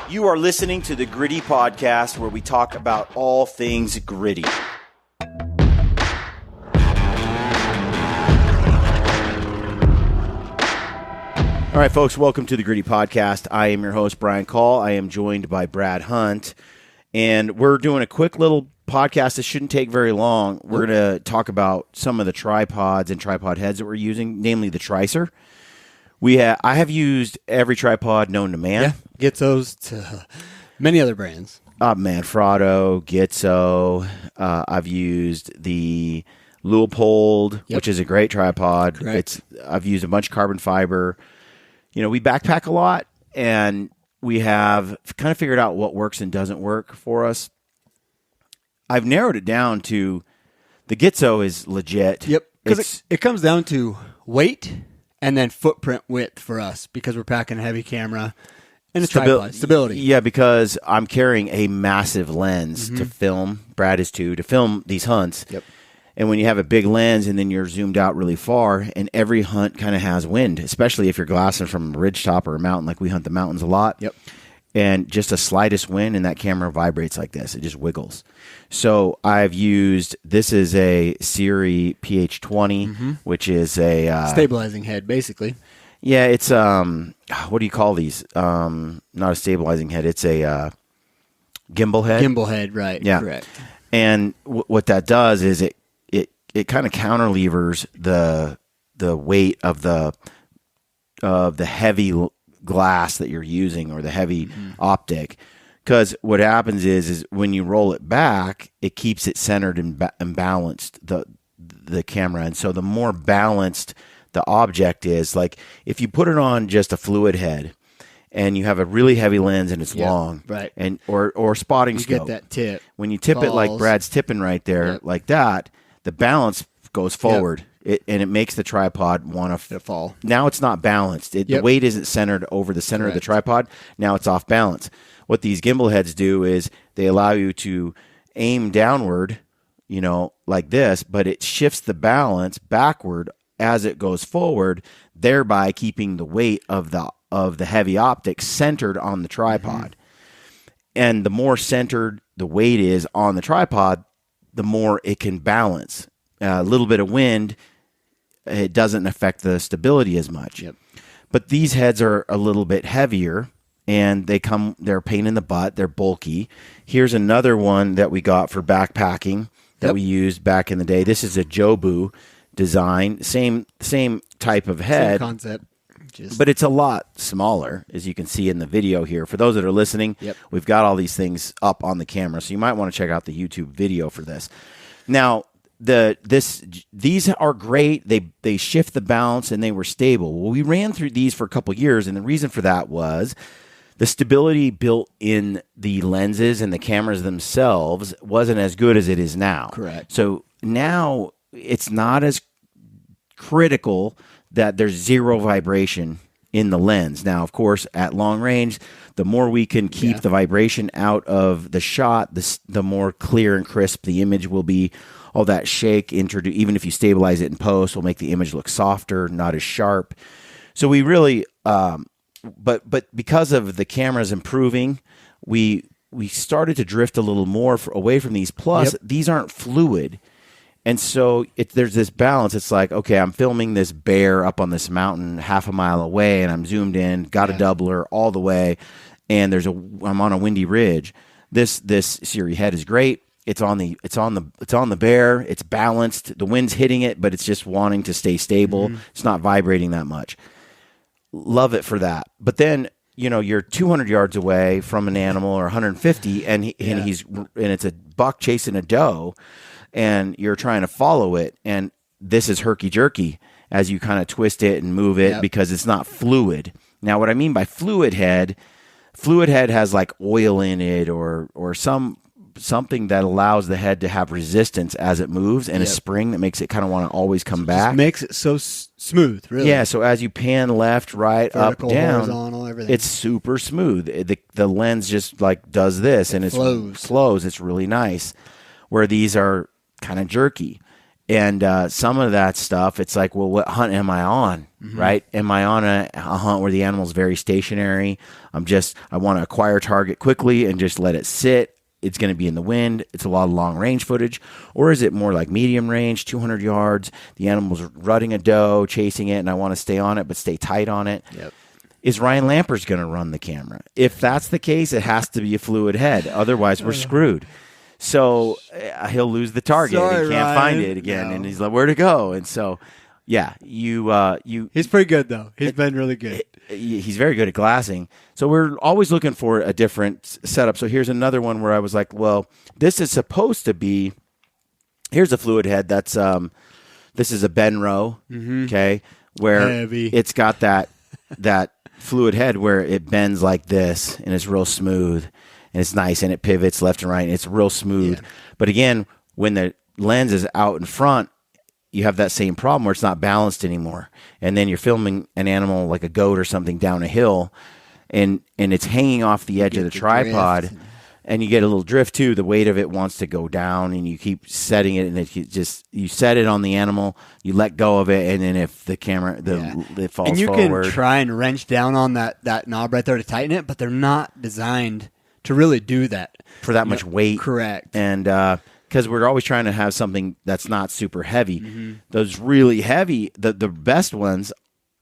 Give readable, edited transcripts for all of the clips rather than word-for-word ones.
You are listening to the Gritty Podcast, where we talk about all things gritty. All right, folks, welcome to the Gritty Podcast. I am your host, Brian Call. I am joined by Brad Hunt, and we're doing a quick little podcast that shouldn't take very long. We're going to talk about some of the tripods and tripod heads that we're using, namely the Tricer. I have used every tripod known to man. Yeah, GOHUNT to many other brands. Manfrotto, GOHUNT. I've used the Leupold, which is a great tripod. Correct. I've used a bunch of carbon fiber. You know, we backpack a lot, and we have kind of figured out what works and doesn't work for us. I've narrowed it down to the GOHUNT is legit. Yep, because it comes down to weight and then footprint width for us, because we're packing a heavy camera and a tripod. Stability. Yeah, because I'm carrying a massive lens to film. Brad is too, to film these hunts. Yep. And when you have a big lens and then you're zoomed out really far, and every hunt kind of has wind, especially if you're glassing from a ridgetop or a mountain, like we hunt the mountains a lot. Yep. And just a slightest wind and that camera vibrates like this. It just wiggles. So I've used, this is a Siri PH20, which is a... stabilizing head, basically. Yeah, it's, what do you call these? Not a stabilizing head. It's a gimbal head. Gimbal head, right. Yeah. Correct. And what that does is it kind of counterlevers the weight of the heavy glass that you're using, or the heavy optic. Because what happens is when you roll it back, it keeps it centered and balanced, the camera. And so the more balanced the object is, like if you put it on just a fluid head and you have a really heavy lens and it's long, right, and or spotting you scope, get that tip. when you tip it like Brad's tipping right there, like that, the balance goes forward. And it makes the tripod want to fall. Now it's not balanced. The weight isn't centered over the center of the tripod. Now it's off balance. What these gimbal heads do is they allow you to aim downward, you know, like this, but it shifts the balance backward as it goes forward, thereby keeping the weight of the heavy optic centered on the tripod. And the more centered the weight is on the tripod, the more it can balance. A little bit of wind, it doesn't affect the stability as much. Yep. But these heads are a little bit heavier, and they're a pain in the butt. They're bulky. Here's another one that we got for backpacking that we used back in the day. This is a Jobu design. Same type of head. Same concept. But it's a lot smaller, as you can see in the video here. For those that are listening, we've got all these things up on the camera, so you might want to check out the YouTube video for this. Now, these are great. They shift the balance and they were stable. Well, we ran through these for a couple years, and the reason for that was the stability built in the lenses and the cameras themselves wasn't as good as it is now. Correct. So now it's not as critical that there's zero vibration in the lens. Now, of course, at long range, the more we can keep the vibration out of the shot, the more clear and crisp the image will be. All that shake, even if you stabilize it in post, will make the image look softer, not as sharp. So we really, but because of the cameras improving, we started to drift a little more away from these. Plus, these aren't fluid. And so there's this balance. It's like, okay, I'm filming this bear up on this mountain half a mile away, and I'm zoomed in, got a doubler all the way, and I'm on a windy ridge. This Siri head is great. It's on the bear. It's balanced. The wind's hitting it, but it's just wanting to stay stable. It's not vibrating that much. Love it for that. But then, you know, you're 200 yards away from an animal, or 150, and it's a buck chasing a doe, and you're trying to follow it, and this is herky jerky as you kind of twist it and move it because it's not fluid. Now, what I mean by fluid head has like oil in it, or something that allows the head to have resistance as it moves, and a spring that makes it kind of want to always come back. Just makes it so smooth, really. Yeah, so as you pan left, right, vertical, up, down, horizontal, everything. It's super smooth. The lens just like does this, and it flows. It's really nice. Where these are kind of jerky. And some of that stuff, it's like, well, what hunt am I on, right? Am I on a hunt where the animal's very stationary? I want to acquire target quickly and just let it sit. It's going to be in the wind. It's a lot of long range footage. Or is it more like medium range, 200 yards? The animal's rutting a doe, chasing it, and I want to stay on it, but stay tight on it. Yep. Is Ryan Lampers going to run the camera? If that's the case, it has to be a fluid head. Otherwise, we're screwed. So he'll lose the target. Sorry, he can't Ryan. find it again, and he's like, "Where to go?" And so, yeah, He's pretty good though. He's been really good. He's very good at glassing. So we're always looking for a different setup. So here's another one where I was like, "Well, this is supposed to be." Here's a fluid head. That's this is a Benro, okay, where Heavy. it's got that fluid head where it bends like this, and it's real smooth. And it's nice, and it pivots left and right, and it's real smooth. Yeah. But again, when the lens is out in front, you have that same problem where it's not balanced anymore. And then you're filming an animal like a goat or something down a hill, and it's hanging off the edge of the tripod, and you get a little drift too. The weight of it wants to go down, and you keep setting it, and you set it on the animal, you let go of it, and then if the camera it falls forward. And you can try and wrench down on that knob right there to tighten it, but they're not designed to really do that for that much weight. Correct. And because we're always trying to have something that's not super heavy. Those really heavy, the best ones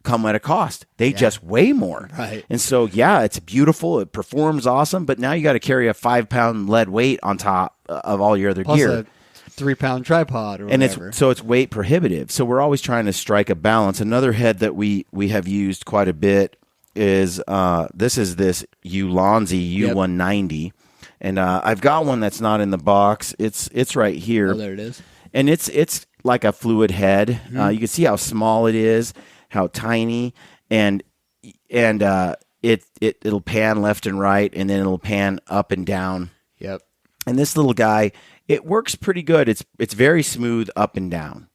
come at a cost. They just weigh more. Right. And so, yeah, it's beautiful. It performs awesome. But now you got to carry a 5-pound lead weight on top of all your other Plus gear. a 3-pound tripod or whatever. And it's weight prohibitive. So we're always trying to strike a balance. Another head that we have used quite a bit is this Ulanzi U190, and I've got one that's not in the box. It's right here. Oh, there it is. And it's like a fluid head. You can see how small it is, how tiny, and it'll pan left and right, and then it'll pan up and down. Yep. And this little guy, it works pretty good. It's very smooth up and down.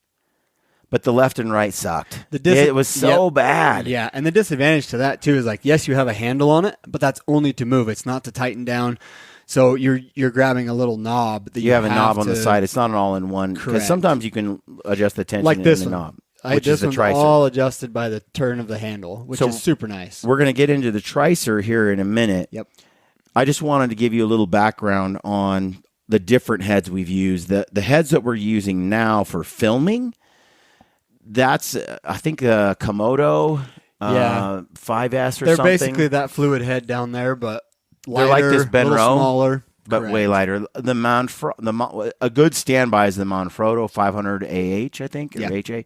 But the left and right sucked. It was so bad. Yeah, and the disadvantage to that, too, is like, yes, you have a handle on it, but that's only to move. It's not to tighten down. So you're grabbing a little knob. That you have a knob on the side. It's not an all-in-one. Because sometimes you can adjust the tension like this in the one. knob, which is the Tricer. All adjusted by the turn of the handle, which is super nice. We're going to get into the Tricer here in a minute. Yep. I just wanted to give you a little background on the different heads we've used. The heads that we're using now for filming, that's, I think, a Komodo 5S or They're something. basically that fluid head down there, but lighter, they're like this Benro, smaller. but way lighter. A good standby is the Manfrotto 500 AH, I think, or HA.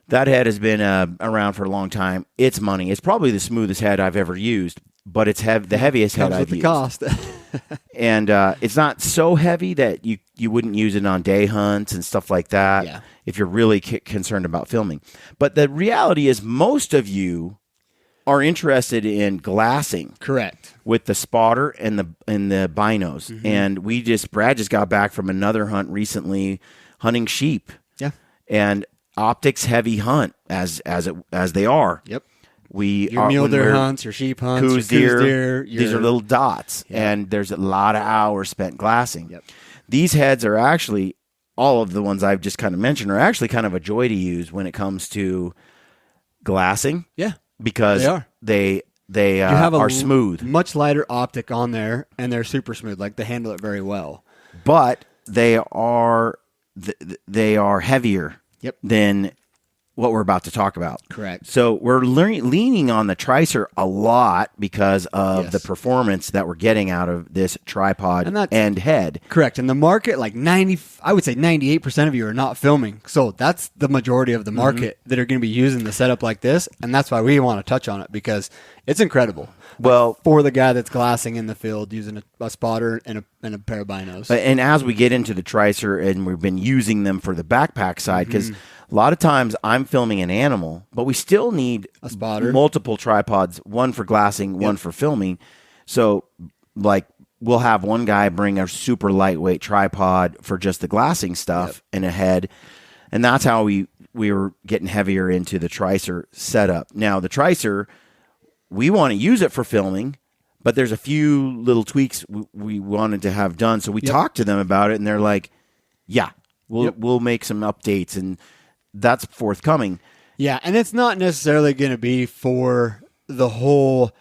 That head has been around for a long time. It's money. It's probably the smoothest head I've ever used, but it's the heaviest head I've used. Comes with the cost. And it's not so heavy that you wouldn't use it on day hunts and stuff like that if you're really concerned about filming. But the reality is most of you are interested in glassing. Correct. With the spotter and the binos. And Brad just got back from another hunt recently hunting sheep. Yeah. And optics heavy hunt as they are. Yep. Your mule deer hunts, your sheep hunts, your coos deer. These are little dots, and there's a lot of hours spent glassing. Yep. These heads are actually, all of the ones I've just kind of mentioned, are actually kind of a joy to use when it comes to glassing. Yeah, because they are smooth, much lighter optic on there, and they're super smooth. Like they handle it very well. But they are heavier. Yep. Than what we're about to talk about. Correct. So we're leaning on the Tricer a lot because of the performance that we're getting out of this tripod and head. Correct. And the market, like I would say 98% of you are not filming. So that's the majority of the market that are going to be using the setup like this. And that's why we want to touch on it, because it's incredible. Well, for the guy that's glassing in the field using a spotter and a pair of binos. And as we get into the Tricer, and we've been using them for the backpack side, because a lot of times I'm filming an animal, but we still need a spotter, multiple tripods, one for glassing, one for filming. So, like, we'll have one guy bring a super lightweight tripod for just the glassing stuff and a head, and that's how we were getting heavier into the Tricer setup. Now, the Tricer, we want to use it for filming, but there's a few little tweaks we wanted to have done. So we talked to them about it, and they're like, yeah, We'll make some updates, and that's forthcoming. Yeah, and it's not necessarily going to be for the whole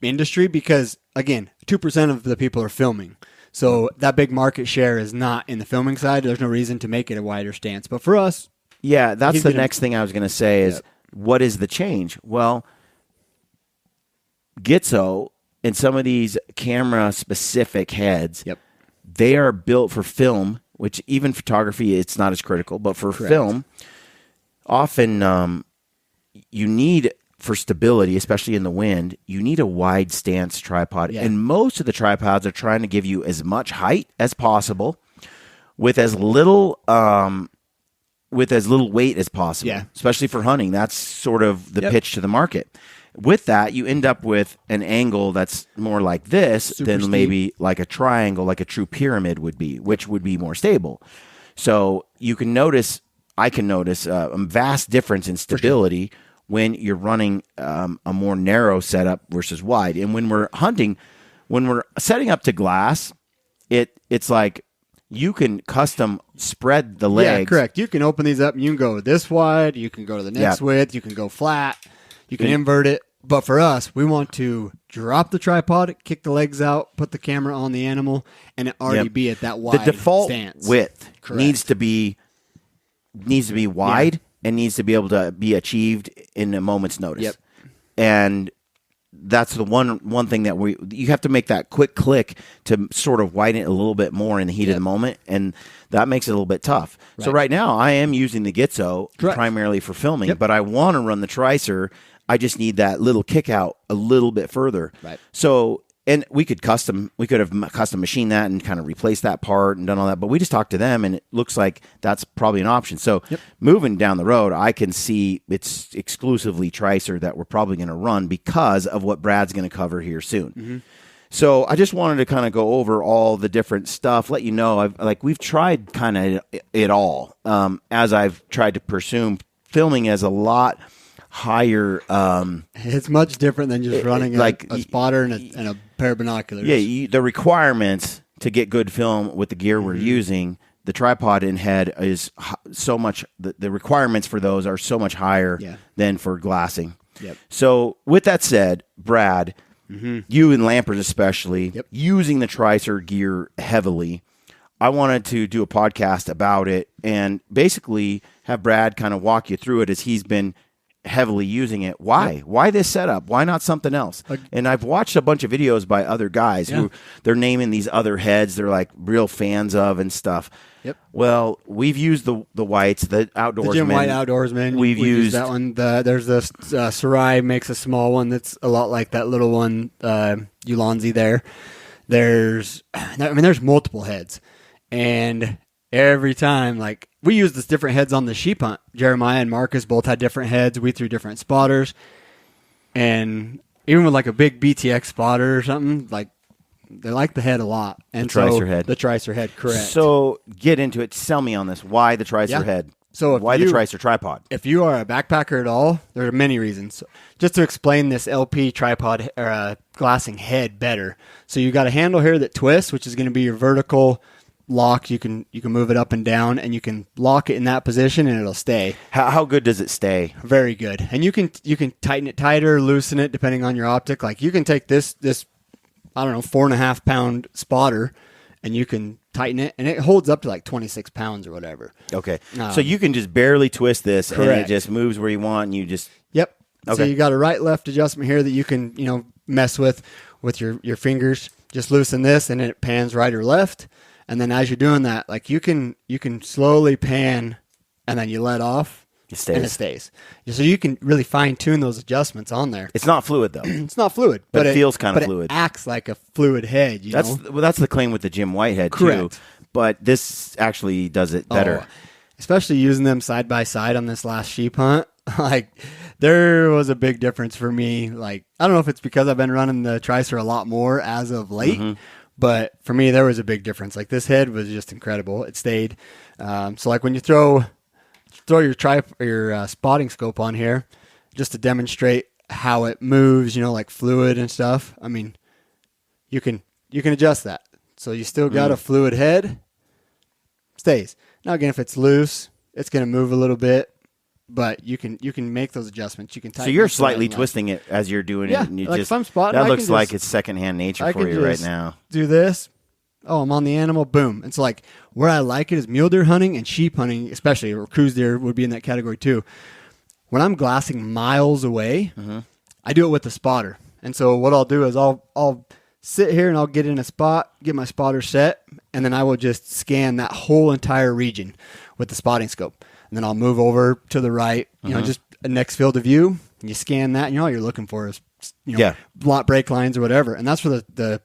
industry because, again, 2% of the people are filming. So that big market share is not in the filming side. There's no reason to make it a wider stance. But for us... Yeah, that's the next thing I was going to say is, what is the change? Well, GITSO and some of these camera-specific heads, they are built for film, which even photography, it's not as critical. But for film, often you need... For stability, especially in the wind, you need a wide stance tripod. Yeah. And most of the tripods are trying to give you as much height as possible with as little weight as possible, especially for hunting. That's sort of the pitch to the market. With that, you end up with an angle that's more like this than steep. Maybe like a triangle, like a true pyramid would be, which would be more stable. So you can notice, I can notice a vast difference in stability when you're running a more narrow setup versus wide. And when we're hunting, when we're setting up to glass, it's like you can custom spread the legs. Yeah, correct. You can open these up and you can go this wide, you can go to the next width, you can go flat, you can invert it. But for us, we want to drop the tripod, kick the legs out, put the camera on the animal, and it already be at that wide The default stance. width needs to be wide. Yeah. And needs to be able to be achieved in a moment's notice. Yep. And that's the one thing that you have to make that quick click to sort of widen it a little bit more in the heat of the moment, and that makes it a little bit tough. Right. So right now I am using the GITSO primarily for filming, but I want to run the Tricer. I just need that little kick out a little bit further. Right. So, and we could have custom machined that and kind of replaced that part and done all that, but we just talked to them and it looks like that's probably an option. So moving down the road, I can see it's exclusively Tricer that we're probably going to run because of what Brad's going to cover here soon. Mm-hmm. So I just wanted to kind of go over all the different stuff, let you know, we've tried kind of it all as I've tried to pursue filming as a lot higher. It's much different than just running a spotter and a pair of binoculars. Yeah, the requirements to get good film with the gear we're using, the tripod and head is so much. The requirements for those are so much higher than for glassing. Yep. So with that said, Brad, you and Lampers especially, using the Tricer gear heavily, I wanted to do a podcast about it and basically have Brad kind of walk you through it as he's been heavily using it. Why? Why this setup? Why not something else? And I've watched a bunch of videos by other guys who they're naming these other heads they're like real fans of and stuff. Yep. Well, we've used the whites, the outdoorsmen. The Jim White outdoorsman. We've used that one. There's this Sarai makes a small one that's a lot like that little one. Ulanzi there. There's multiple heads, and every time we used this different heads on the sheep hunt. Jeremiah and Marcus both had different heads. We threw different spotters. And even with a big BTX spotter or something, they like the head a lot. And the Tricer head. The Tricer head, correct. So get into it. Sell me on this. Why the Tricer head? So why the Tricer tripod? If you are a backpacker at all, there are many reasons. Just to explain this LP tripod or glassing head better. So you got a handle here that twists, which is going to be your vertical lock. You can move it up and down, and you can lock it in that position, and it'll stay. How good does it stay? Very good. And you can tighten it tighter, loosen it depending on your optic. You can take this I don't know 4.5 pound spotter, and you can tighten it, and it holds up to 26 pounds or whatever. Okay, so you can just barely twist this, correct. And it just moves where you want, and you just Okay. So you got a right left adjustment here that you can mess with your fingers. Just loosen this, and it pans right or left. And then as you're doing that, you can slowly pan, and then you let off, and it stays. So you can really fine tune those adjustments on there. It's not fluid though. It's not fluid, but it feels kind of fluid. It acts like a fluid head. That's the claim with the Jim White head too. But this actually does it better. Especially using them side by side on this last sheep hunt. There was a big difference for me. I don't know if it's because I've been running the Tricer a lot more as of late. Mm-hmm. But for me, there was a big difference. This head was just incredible. It stayed. So when you throw your spotting scope on here, just to demonstrate how it moves, fluid and stuff. I mean, you can adjust that. So you still got a fluid head, stays. Now again, if it's loose, it's going to move a little bit, but you can make those adjustments. You can tighten. So you're slightly twisting it as you're doing it. And you like just, if I'm spotting, that looks like it's secondhand nature for you right now. Do this. Oh, I'm on the animal. Boom. It's like where I like it is mule deer hunting and sheep hunting, especially, or cruise deer would be in that category too. When I'm glassing miles away, I do it with the spotter. And so what I'll do is I'll sit here and I'll get in a spot, get my spotter set, and then I will just scan that whole entire region with the spotting scope. And then I'll move over to the right, you know, just a next field of view. And you scan that, and you know all you're looking for is, you know, lot break lines or whatever. And that's where the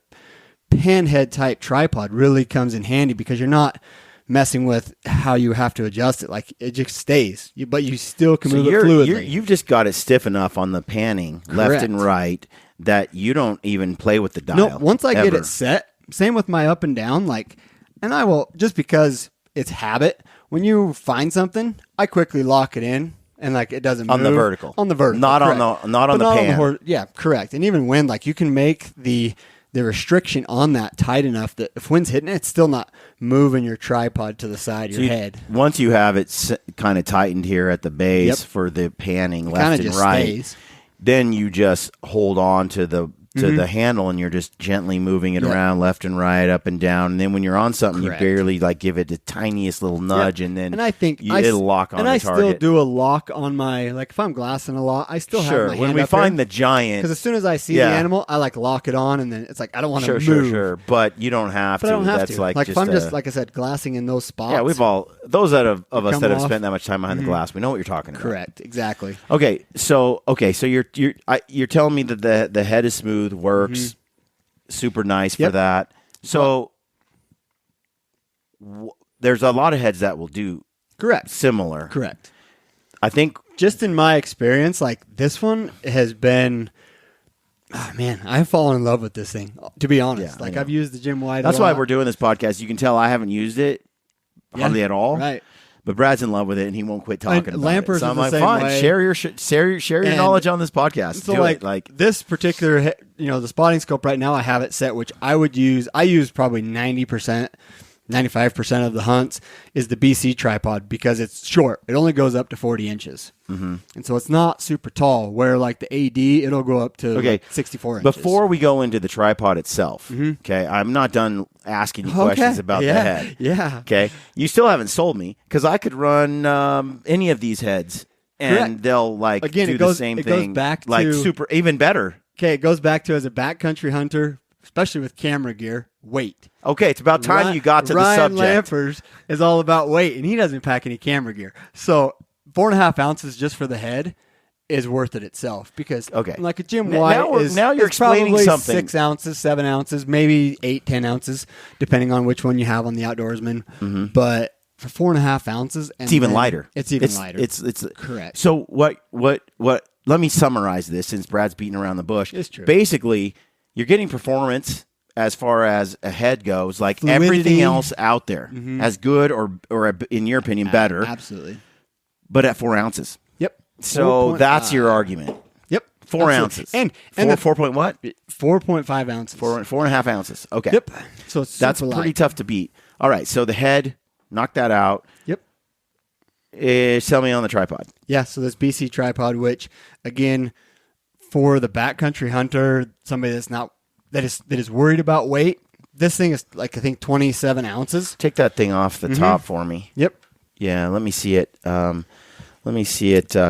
panhead type tripod really comes in handy, because you're not messing with how you have to adjust it. Like, it just stays, but you still can move it fluidly. You've just got it stiff enough on the panning, left and right, that you don't even play with the dial. No, once I get it set, same with my up and down, like, and I will, just because it's habit, when you find something, I quickly lock it in. And like it doesn't move. On the vertical. On the vertical. Not correct. on the pan. Yeah, correct. And even wind, like you can make the restriction on that tight enough that if wind's hitting it, it's still not moving your tripod to the side of your head. Once you have it kind of tightened here at the base for the panning left and right, then you just hold on to the handle, and you're just gently moving it around left and right, up and down. And then when you're on something, you barely like give it the tiniest little nudge, and then I think it'll lock on the target. And I still do a lock on my, like if I'm glassing a lot, I still have my hand when we find the giant, because as soon as I see the animal, I like lock it on, and then it's like I don't want to move. Sure. But you don't have to. I don't have That's to. like if I'm just like I said, glassing in those spots. Yeah, we've all those of us that have spent that much time behind the glass. We know what you're talking about. Correct. Exactly. Okay. So you're telling me that the head is smooth, works. Super nice for that. So there's a lot of heads that will do similar. Correct. I think just in my experience, like this one has been, oh man, I've fallen in love with this thing, to be honest. Like I've used the Jim White. That's why we're doing this podcast. You can tell I haven't used it hardly at all. Right. But Brad's in love with it, and he won't quit talking about Lampers it. So I'm the like, same fine, way. share your knowledge on this podcast. So Do it. like this particular, the spotting scope right now, I have it set, which I use probably 90%, 95% of the hunts is the BC tripod, because it's short. It only goes up to 40 inches. And so it's not super tall, where like the AD, it'll go up to like 64 inches. Before we go into the tripod itself, okay, I'm not done asking you questions about the head. Yeah. Okay. You still haven't sold me, because I could run any of these heads, and they'll like do the same thing. It goes back like to, super, even better. Okay, it goes back to, as a backcountry hunter, especially with camera gear, weight. Okay, it's about time you got to the subject. Ryan Lampers is all about weight, and he doesn't pack any camera gear. So 4.5 ounces just for the head is worth it itself, because like a Jim White now you're explaining probably something. 6 ounces, 7 ounces, maybe 8, 10 ounces, depending on which one you have on the Outdoorsman. But for 4.5 ounces, and it's even lighter. It's even lighter. It's correct. So what? Let me summarize this, since Brad's beating around the bush. It's true. Basically, you're getting performance as far as a head goes, like Fluidity. everything else out there, as good or in your opinion better. Absolutely. But at 4 ounces. Yep. So that's your argument. Yep. 4 ounces. And 4 point what? 4.5 ounces. 4.5 ounces. Okay. Yep. So it's that's super pretty light. tough to beat. All right. So the head, knock that out. Yep. Sell me on the tripod. Yeah. So this BC tripod, which again, for the backcountry hunter, somebody that is worried about weight, this thing is like, I think 27 ounces. Take that thing off the top for me. Yep. Yeah. Let me see it.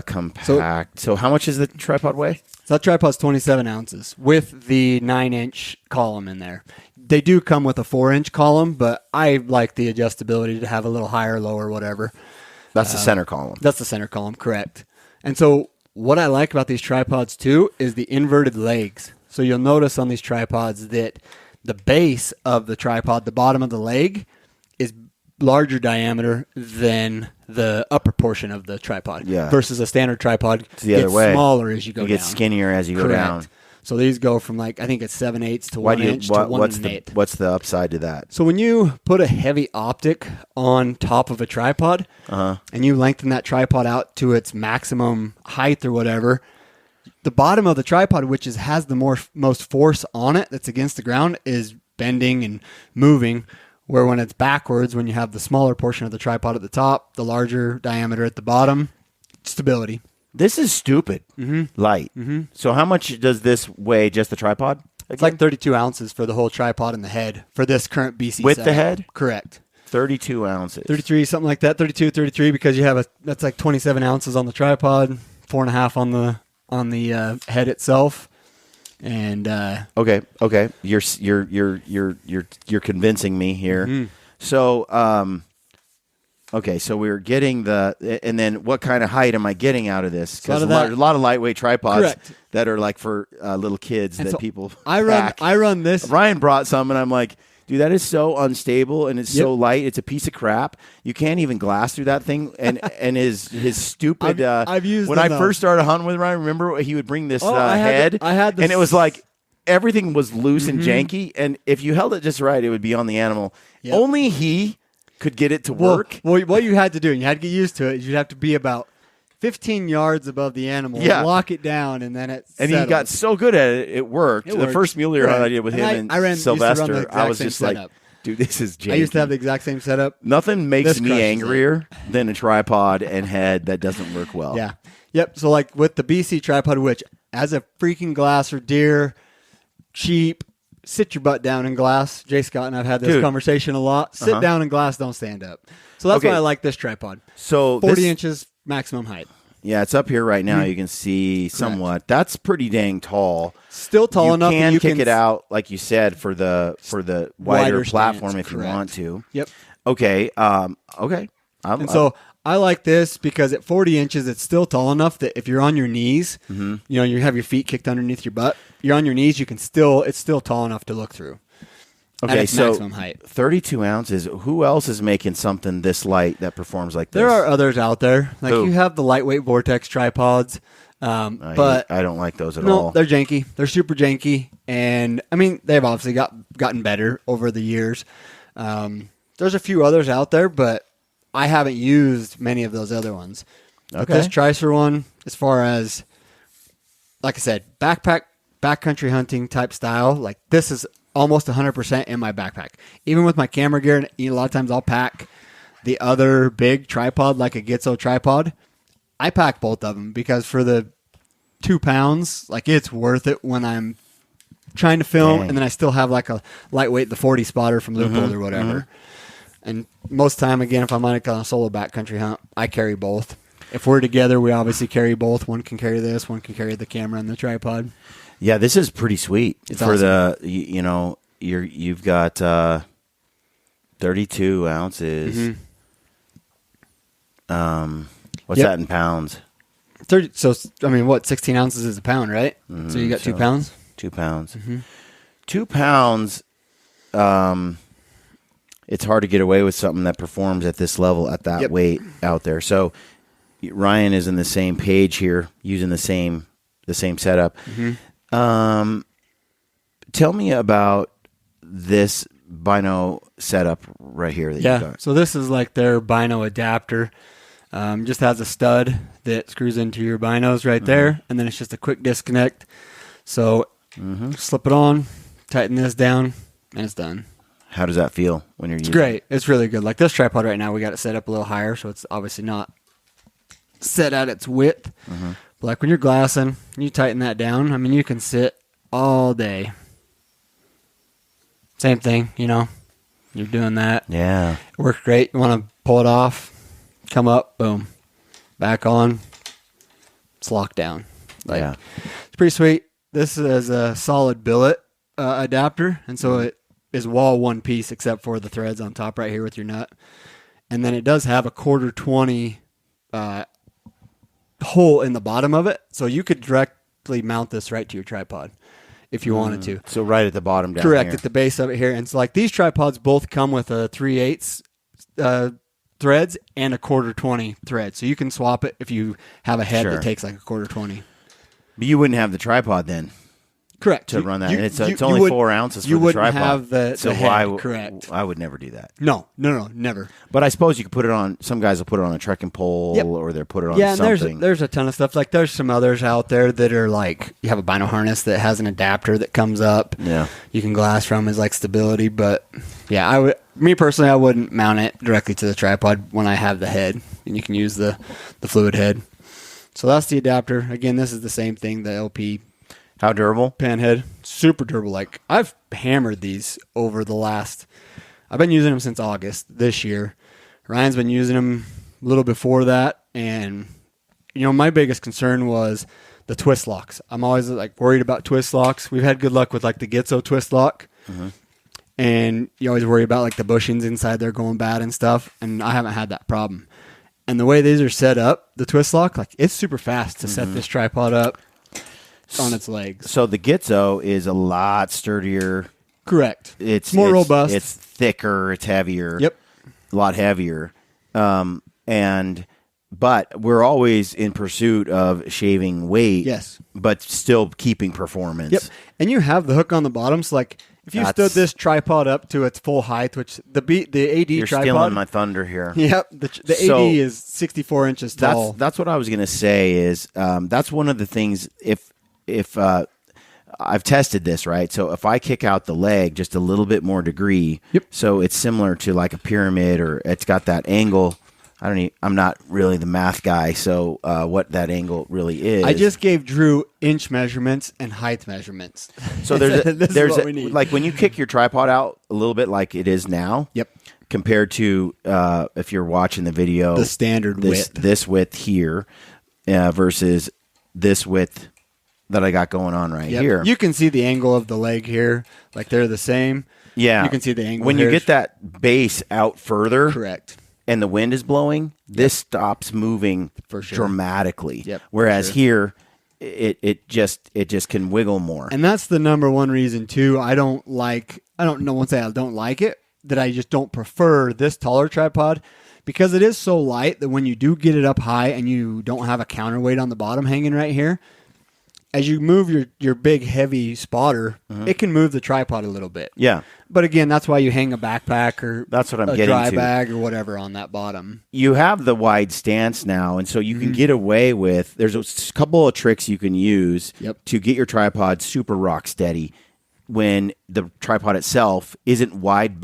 Compact. So how much does the tripod weigh? So that tripod's 27 ounces with the 9-inch column in there. They do come with a 4-inch column, but I like the adjustability to have a little higher, lower, whatever. That's the center column. That's the center column, correct. And so what I like about these tripods too is the inverted legs. So you'll notice on these tripods that the base of the tripod, the bottom of the leg, is larger diameter than the upper portion of the tripod. Yeah. Versus a standard tripod, it's the other way. Smaller as you go down. You get skinnier as you go down. So these go from like, I think it's 7/8 to 1 inch to 1 1/8. What's the upside to that? So when you put a heavy optic on top of a tripod and you lengthen that tripod out to its maximum height or whatever, the bottom of the tripod, which has the most force on it that's against the ground, is bending and moving, Where when it's backwards, when you have the smaller portion of the tripod at the top, the larger diameter at the bottom, stability. This is stupid light. So how much does this weigh, just the tripod? Again? It's like 32 ounces for the whole tripod and the head for this current BC With setup. the head? Correct. 32 ounces. 33, something like that. 32, 33, because you have that's like 27 ounces on the tripod, 4.5 on the head itself. And okay, you're convincing me here. So okay, so we're getting and then what kind of height am I getting out of this? Because there's a lot of lightweight tripods that are like for little kids and that so people. I run this. Ryan brought some, and I'm like, dude, that is so unstable and it's so light. It's a piece of crap. You can't even glass through that thing. And his stupid. I've used when I first started hunting with Ryan. Remember he would bring this head. I had this, and it was like everything was loose and janky. And if you held it just right, it would be on the animal. Yep. Only he could get it to work. Well, what you had to do, and you had to get used to it, is you'd have to be about 15 yards above the animal, lock it down, and then it settles. He got so good at it, it worked. The first mule deer hunt I did with him and Sylvester, I was just like, dude, this is janky. I used to have the exact same setup. Nothing makes me angrier than a tripod and head that doesn't work well. Yeah. Yep. So like with the BC tripod, which as a freaking glasser deer, cheap, sit your butt down in glass. Jay Scott and I've had this conversation a lot. Sit down in glass, don't stand up. So that's why I like this tripod. So 40 inches maximum height. Yeah, it's up here right now. You can see somewhat. That's pretty dang tall. Still tall enough. You can kick it out, like you said, for the wider platform if you want to. Yep. Okay. Okay. So I like this because at 40 inches, it's still tall enough that if you're on your knees, you know, you have your feet kicked underneath your butt. You're on your knees. It's still tall enough to look through. Okay, so maximum height. 32 ounces. Who else is making something this light that performs like this? There are others out there. Like you have the lightweight Vortex tripods, but I don't like those at all. They're janky. They're super janky, and I mean they've obviously gotten better over the years. There's a few others out there, but I haven't used many of those other ones. Okay. This Tricer one, as far as like I said, backcountry hunting type style, like this is almost 100% in my backpack. Even with my camera gear, and a lot of times I'll pack the other big tripod, like a GOHUNT tripod. I pack both of them because for the 2 pounds, like it's worth it when I'm trying to film, and then I still have like a lightweight, the 40 spotter from Loophole or whatever. And most time, again, if I'm on a solo backcountry hunt, I carry both. If we're together, we obviously carry both. One can carry this, one can carry the camera and the tripod. Yeah, this is pretty sweet. It's for awesome. You've got 32 ounces. What's that in pounds? 30. So I mean, what 16 ounces is a pound, right? So you got 2 pounds. 2 pounds. 2 pounds. It's hard to get away with something that performs at this level at that weight out there. So Ryan is in the same page here, using the same setup. Tell me about this bino setup right here that you've got. So this is like their bino adapter. Just has a stud that screws into your binos right there, and then it's just a quick disconnect. So slip it on, tighten this down, and it's done. How does that feel when you're using it? It's great. It's really good. Like this tripod right now, we got it set up a little higher, so it's obviously not set at its width. But like when you're glassing, you tighten that down. I mean, you can sit all day. Same thing, you're doing that. Yeah. It works great. You want to pull it off, come up, boom, back on, it's locked down. It's pretty sweet. This is a solid billet adapter, and so it is wall one piece except for the threads on top right here with your nut. And then it does have a 1/4-20 hole in the bottom of it, so you could directly mount this right to your tripod if you wanted to. So right at the bottom down Correct, here. at the base of it here. And it's like these tripods both come with a 3/8 threads and a 1/4-20 thread. So you can swap it if you have a head that takes like a 1/4-20. But you wouldn't have the tripod then. Correct. to run that. And it's you only would- 4 ounces for you the wouldn't tripod. have the so head, why? correct. I would never do that. No, never. But I suppose you could put it on. Some guys will put it on a trekking pole, Yep. or they'll put it on Yeah, and something. there's a ton of stuff. Like there's some others out there that are like you have a bino harness that has an adapter that comes up. Yeah. You can glass from as like stability, but yeah, me personally, I wouldn't mount it directly to the tripod when I have the head, and you can use the fluid head. So that's the adapter. Again, this is the same thing, the LP How durable? pan head. Super durable. Like I've hammered these over the last, I've been using them since August this year. Ryan's been using them a little before that. And, my biggest concern was the twist locks. I'm always like worried about twist locks. We've had good luck with like the Gitzo twist lock. Mm-hmm. And you always worry about like the bushings inside there going bad and stuff. And I haven't had that problem. And the way these are set up, the twist lock, like it's super fast to set this tripod up on its legs. So the Gitzo is a lot sturdier. Correct. It's more robust. It's thicker. It's heavier. Yep. A lot heavier. But we're always in pursuit of shaving weight. Yes. But still keeping performance. Yep. And you have the hook on the bottom. So like if you stood this tripod up to its full height, which the AD You're tripod. stealing my thunder here. Yep. The So, AD is 64 inches tall. That's what I was going to say is that's one of the things if I've tested this, right? So if I kick out the leg just a little bit more degree, Yep. so it's similar to like a pyramid or it's got that angle. I'm not really the math guy, so what that angle really is. I just gave Drew inch measurements and height measurements. So there's what we need. like when you kick your tripod out a little bit like it is now. Yep. Compared to if you're watching the video, The standard width. this width here versus this width that I got going on right Yep. here. You can see the angle of the leg here. Like they're the same. Yeah. You can see the angle when here. you get that base out further. Correct. And the wind is blowing, this stops moving For sure. dramatically. Yep, Whereas for here, it just can wiggle more. And that's the number one reason too. I don't know once I don't like it, that I just don't prefer this taller tripod because it is so light that when you do get it up high and you don't have a counterweight on the bottom hanging right here, as you move your big heavy spotter, it can move the tripod a little bit. Yeah. But again, that's why you hang a backpack or That's what I'm a getting dry to. bag or whatever on that bottom. You have the wide stance now, and so you can get away with. There's a couple of tricks you can use Yep. to get your tripod super rock steady when the tripod itself isn't wide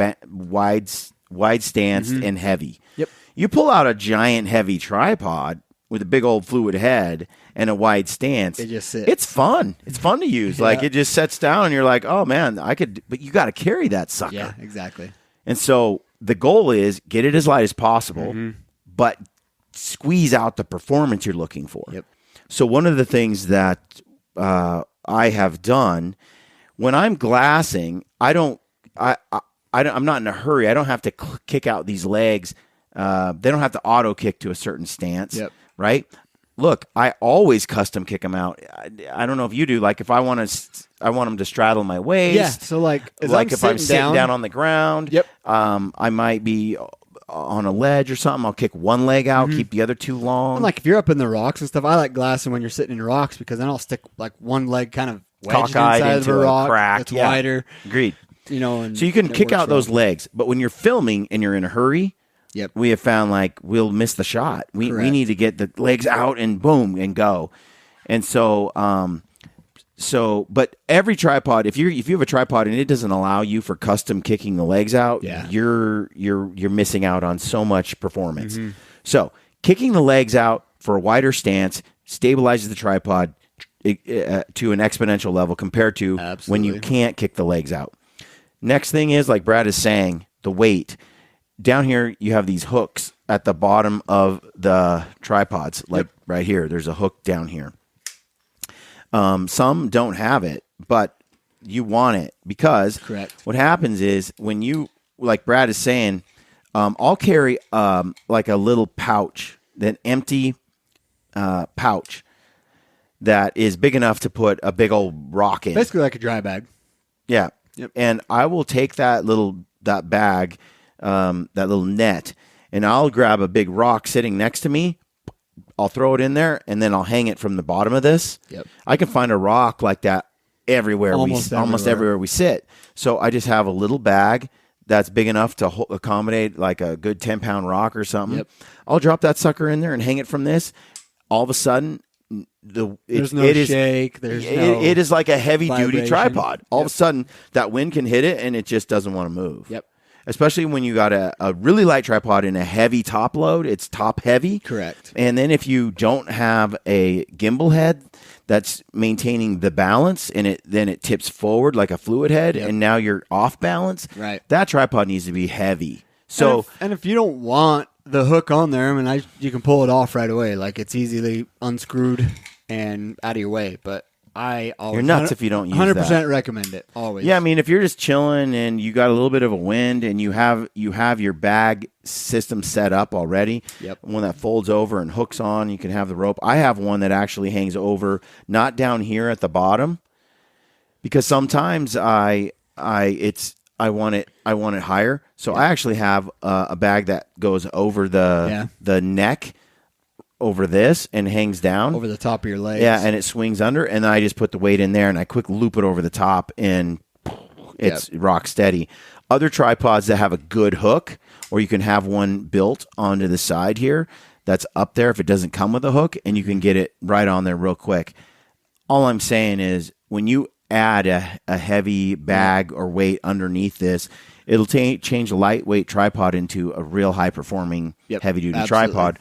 stance and heavy. Yep. You pull out a giant heavy tripod with a big old fluid head and a wide stance. It just sits. It's fun. It's fun to use. Like it just sets down, and you're like, oh man, I could. But you got to carry that sucker. Yeah, exactly. And so the goal is get it as light as possible, but squeeze out the performance you're looking for. Yep. So one of the things that I have done when I'm glassing, I'm not in a hurry. I don't have to kick out these legs. They don't have to auto kick to a certain stance. Yep. Right. Look, I always custom kick them out. I don't know if you do. Like if I want them to straddle my waist. Yeah. So like If I'm sitting down on the ground. Yep. I might be on a ledge or something. I'll kick one leg out, keep the other two long. And like if you're up in the rocks and stuff, I like glassing when you're sitting in rocks because then I'll stick like one leg kind of wedged Cockeyed inside of into a a rock crack. that's Yeah. wider. Agreed. And So you can it kick works out those well. legs, but when you're filming and you're in a hurry, Yep. we have found like we'll miss the shot. We Correct. need to get the legs out and boom and go. And so but every tripod, if you have a tripod and it doesn't allow you for custom kicking the legs out, Yeah. you're missing out on so much performance. So kicking the legs out for a wider stance stabilizes the tripod to an exponential level compared to when you Absolutely. can't kick the legs out. Next thing is, like Brad is saying, the weight. Down here, you have these hooks at the bottom of the tripods, like right here. There's a hook down here. Some don't have it, but you want it because Correct. what happens is when you, like Brad is saying, I'll carry like a little pouch, an empty pouch that is big enough to put a big old rock in. Basically like a dry bag. Yeah. Yep. And I will take that bag, that little net, and I'll grab a big rock sitting next to me. I'll throw it in there, and then I'll hang it from the bottom of this. Yep. I can find a rock like that everywhere Almost everywhere we sit. So I just have a little bag that's big enough to accommodate like a good 10-pound rock or something. Yep. I'll drop that sucker in there and hang it from this. All of a sudden, there's no shake. It is like a heavy-duty vibration. tripod. All of a sudden, that wind can hit it, and it just doesn't want to move. Yep. Especially when you got a really light tripod and a heavy top load. It's top heavy. Correct. And then if you don't have a gimbal head that's maintaining the balance, and then it tips forward like a fluid head, and now you're off balance. Right. That tripod needs to be heavy. So, and if you don't want the hook on there, I mean, you can pull it off right away. Like, it's easily unscrewed and out of your way. But I always you're nuts if you don't use 100% that. recommend it. Always. Yeah, I mean, if you're just chilling and you got a little bit of a wind and you have your bag system set up already, one that folds over and hooks on, you can have the rope. I have one that actually hangs over, not down here at the bottom, because sometimes I want it higher. So I actually have a bag that goes over the neck over this and hangs down over the top of your legs. Yeah, and it swings under, and then I just put the weight in there and I quick loop it over the top, and it's rock steady. Other tripods that have a good hook, or you can have one built onto the side here that's up there if it doesn't come with a hook, and you can get it right on there real quick. All I'm saying is when you add a heavy bag or weight underneath this, it'll change a lightweight tripod into a real high-performing heavy-duty tripod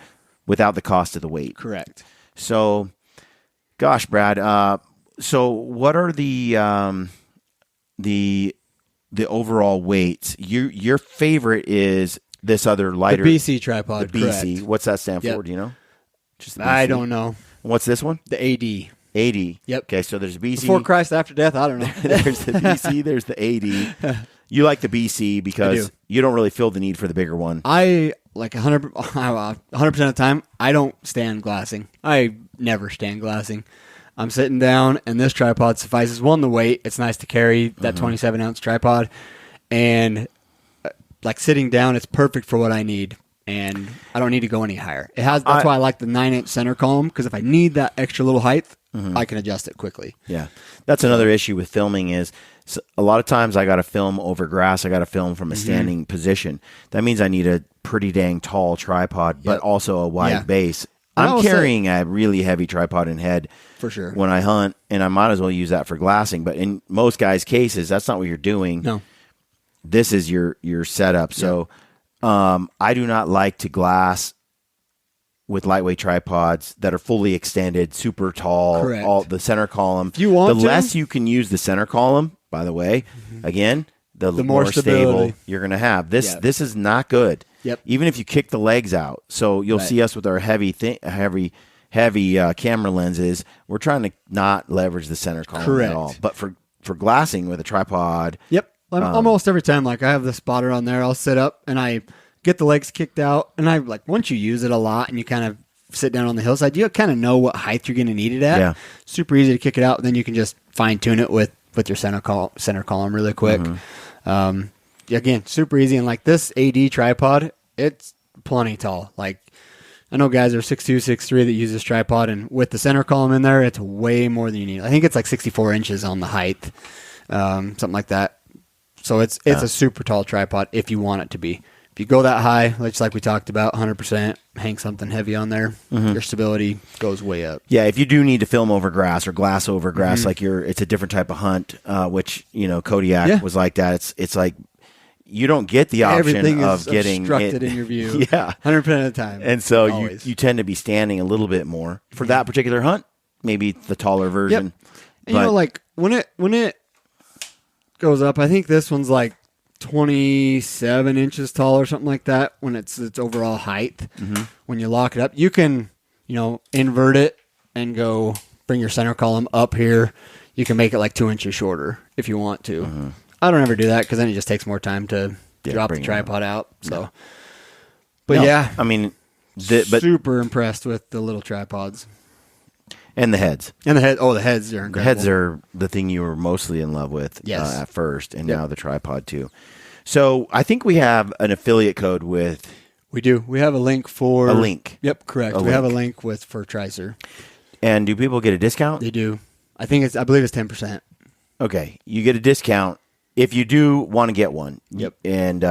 without the cost of the weight. Correct. So, gosh, Brad. So, what are the overall weights? Your favorite is this other lighter, the BC tripod. The BC. Correct. What's that stand for? Do you know? Just the BC? I don't know. What's this one? The AD. 80. Yep. Okay, so there's BC. Before Christ, after death, I don't know. There's the BC, there's the 80. You like the BC because you don't really feel the need for the bigger one. I like 100% of the time, I don't stand glassing. I never stand glassing. I'm sitting down, and this tripod suffices. One, the weight. It's nice to carry that 27-ounce tripod. And like sitting down, it's perfect for what I need. And I don't need to go any higher. That's why I like the 9-inch center column, because if I need that extra little height, I can adjust it quickly. Yeah. That's another issue with filming is a lot of times I got to film over grass. I got to film from a standing position. That means I need a pretty dang tall tripod, but also a wide base. I'm carrying a really heavy tripod and head for sure when I hunt, and I might as well use that for glassing. But in most guys' cases, that's not what you're doing. No. This is your setup. So I do not like to glass with lightweight tripods that are fully extended, super tall, all the center column. If you want the less you can use the center column, by the way, again, the more stable you're going to have. This is not good. Yep. Even if you kick the legs out. So you'll see us with our heavy camera lenses. We're trying to not leverage the center column at all. But for glassing with a tripod. Yep. Almost every time, like I have the spotter on there, I'll sit up and I get the legs kicked out, and I like once you use it a lot and you kind of sit down on the hillside, you kind of know what height you're going to need it at. Yeah. Super easy to kick it out, and then you can just fine tune it with your center column really quick. Again, super easy, and like this AD tripod, it's plenty tall. Like I know guys are 6'2", 6'3" that use this tripod, and with the center column in there, it's way more than you need. I think it's like 64 inches on the height, something like that. So it's a super tall tripod if you want it to be. If you go that high, just like we talked about, 100%, hang something heavy on there, your stability goes way up. Yeah, if you do need to film over grass or glass over grass, it's a different type of hunt, which, Kodiak was like that. It's like you don't get the option of getting obstructed in your view. 100% of the time. And so you tend to be standing a little bit more. For that particular hunt, maybe the taller version. And like when it goes up, I think this one's like 27 inches tall or something like that when it's overall height. When you lock it up, you can invert it and go bring your center column up here. You can make it like 2 inches shorter if you want to. I don't ever do that because then it just takes more time to drop the tripod out. So, I mean, super impressed with the little tripods and the heads. And the heads are incredible. The heads are the thing you were mostly in love with at first, and now the tripod too. So I think we have an affiliate code with. We do. We have a link for a link. Yep, correct. We have a link for Tricer. And do people get a discount? They do. I believe it's 10%. okay, you get a discount if you do want to get one. Yep. And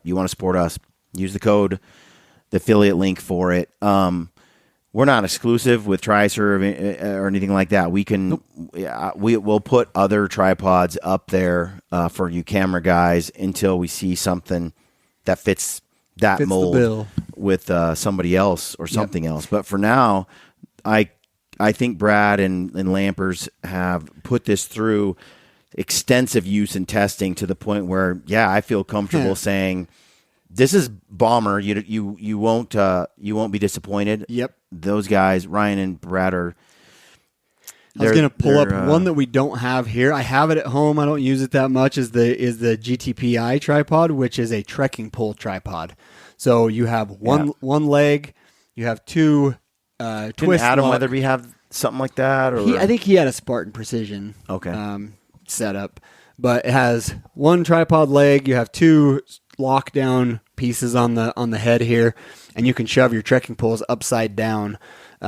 you want to support us, use the code, the affiliate link for it. We're not exclusive with Tricer or anything like that. We can, we'll put other tripods up there for you camera guys until we see something that fits that mold with somebody else or something else. But for now, I think Brad and Lampers have put this through extensive use and testing to the point where, I feel comfortable saying, this is bomber. You won't be disappointed. Yep. Those guys, Ryan and Brad, are. I was going to pull up one that we don't have here. I have it at home. I don't use it that much. Is the GTPI tripod, which is a trekking pole tripod. So you have one leg. You have two twist. Didn't Adam Weatherby have something like that? Or I think he had a Spartan Precision. Setup, but it has one tripod leg. You have two lockdown pieces on the head here, and you can shove your trekking poles upside down,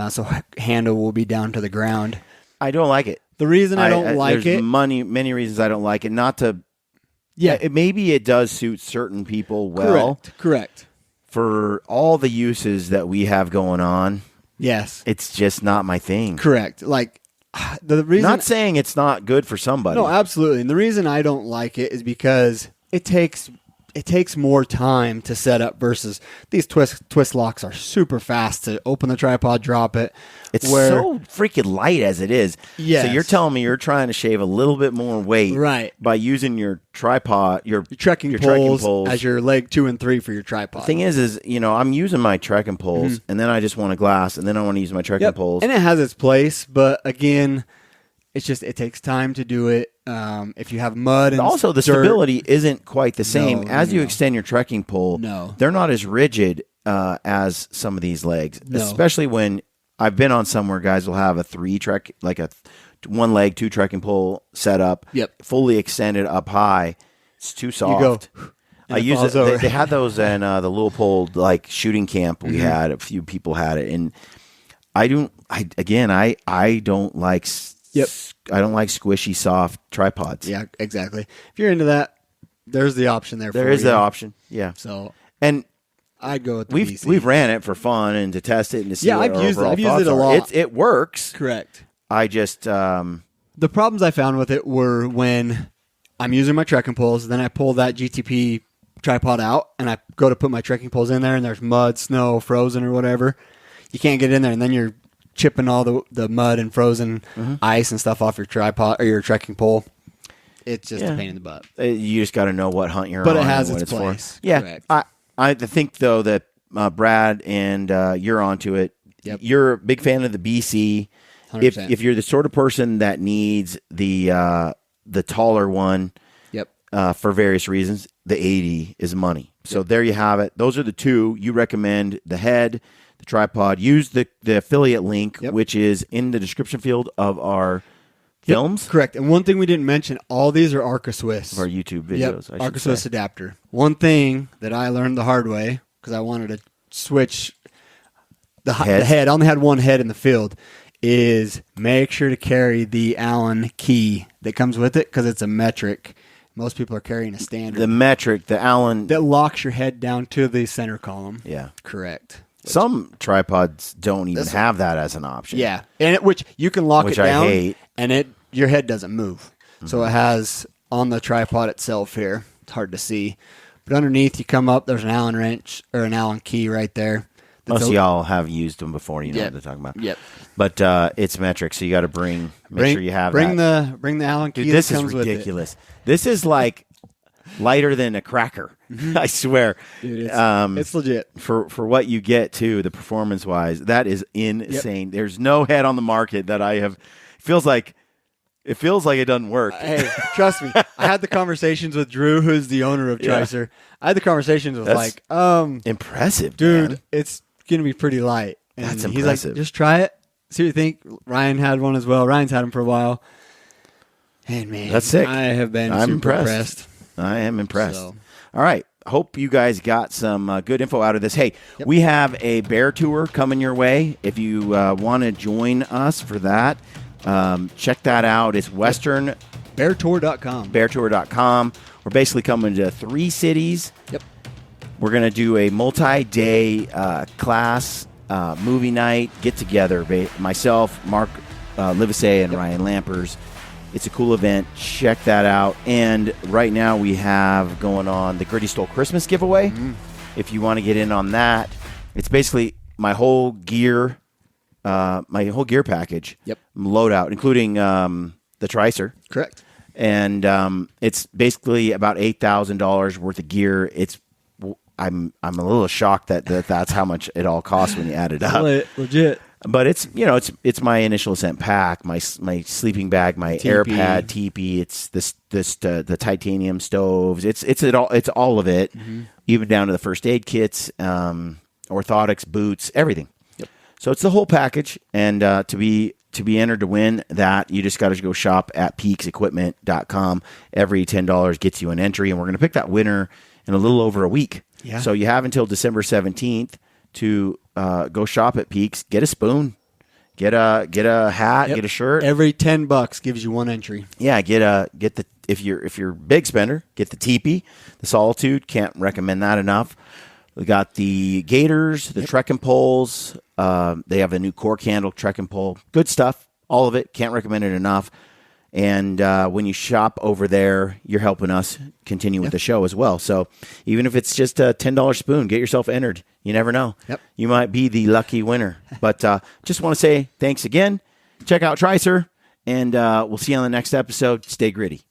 so handle will be down to the ground. I don't like it. The reason I don't like there's it, many reasons I don't like it. Not to, maybe it does suit certain people well. Correct. For all the uses that we have going on, yes, it's just not my thing. Correct. Like the reason, not saying it's not good for somebody. No, absolutely. And the reason I don't like it is because it takes more time to set up versus these twist locks are super fast to open the tripod, drop it. It's so freaking light as it is. Yes. So you're telling me you're trying to shave a little bit more weight by using your tripod, your trekking poles as your leg 2 and 3 for your tripod. The thing is I'm using my trekking poles and then I just want a glass and then I want to use my trekking poles. And it has its place, but again, it takes time to do it. If you have mud and also the stability isn't quite the same as you extend your trekking pole. No, they're not as rigid as some of these legs, especially when I've been on somewhere guys will have a 3-trek, like a 1 leg 2 trekking pole set up, fully extended up high. It's too soft. You go, I use it. They had those in the Leopold like shooting camp we had. A few people had it, and I don't like. I don't like squishy, soft tripods. Yeah, exactly. If you're into that, there's the option there. There is the option. Yeah. So and I'd go with the BC. We've ran it for fun and to test it and to see. Yeah, I've used it a lot. It works. Correct. I just the problems I found with it were when I'm using my trekking poles, then I pull that GTP tripod out and I go to put my trekking poles in there, and there's mud, snow, frozen, or whatever. You can't get in there, and then you're chipping all the mud and frozen ice and stuff off your tripod or your trekking pole. It's just a pain in the butt. You just got to know what hunt you're on. But it has its place. For. Yeah. Correct. I think, though, that Brad and you're onto it. Yep. You're a big fan of the BC. 100%. If you're the sort of person that needs the taller one for various reasons, the 80 is money. So there you have it. Those are the two. You recommend the head, the tripod. Use the affiliate link, which is in the description field of our films. Correct. And one thing we didn't mention, all these are Arca Swiss. Of our YouTube videos. Arca Swiss adapter. One thing that I learned the hard way, because I wanted to switch the head. I only had one head in the field, is make sure to carry the Allen key that comes with it, because it's a metric. Most people are carrying a standard. The metric, the Allen. That locks your head down to the center column. Yeah. Correct. Some tripods don't even have that as an option. Yeah, and which you can lock it down, I hate. And your head doesn't move. So it has on the tripod itself here. It's hard to see, but underneath you come up. There's an Allen wrench or an Allen key right there. Most of y'all have used them before. You know what they're talking about. Yep. But it's metric, so you got to make sure you have that. Bring the Allen key. Dude, this is ridiculous. This is like lighter than a cracker. I swear. Dude, it's legit. For what you get, too, the performance-wise, that is insane. There's no head on the market that I have. It feels like it doesn't work. Hey, trust me. I had the conversations with Drew, who's the owner of Tricer. I had the conversations with impressive, dude, man. It's going to be pretty light. And That's he's impressive. like, just try it. See what you think. Ryan had one as well. Ryan's had them for a while. And, man, that's sick. I have been super impressed. I am impressed. So. All right. Hope you guys got some good info out of this. Hey, we have a bear tour coming your way. If you want to join us for that, check that out. It's Western Beartour.com. Beartour.com. We're basically coming to 3 cities. Yep. We're going to do a multi-day class movie night get-together. Myself, Mark Livesay, and Ryan Lampers. It's a cool event. Check that out. And right now we have going on the Gritty Stole Christmas giveaway. If you want to get in on that, it's basically my whole gear package. Yep. Loadout, including the Tricer. Correct. And it's basically about $8,000 worth of gear. I'm a little shocked that's how much it all costs when you add it up. Legit. But it's my initial ascent pack, my sleeping bag, my air pad, teepee. It's the titanium stoves. It's all of it, even down to the first aid kits, orthotics, boots, everything. Yep. So it's the whole package. And to be entered to win that, you just got to go shop at peaksequipment.com. Every $10 gets you an entry, and we're going to pick that winner in a little over a week. Yeah. So you have until December 17th to go shop at Peaks, get a spoon, get a hat, get a shirt. Every $10 gives you one entry. Yeah, get the if you're a big spender, get the teepee, the Solitude. Can't recommend that enough. We got the gaiters, the trekking poles. They have a new cork handle trekking pole. Good stuff. All of it. Can't recommend it enough. And when you shop over there, you're helping us continue with the show as well. So even if it's just a $10 spoon, get yourself entered. You never know. Yep. You might be the lucky winner. But just want to say thanks again. Check out Tricer, and we'll see you on the next episode. Stay gritty.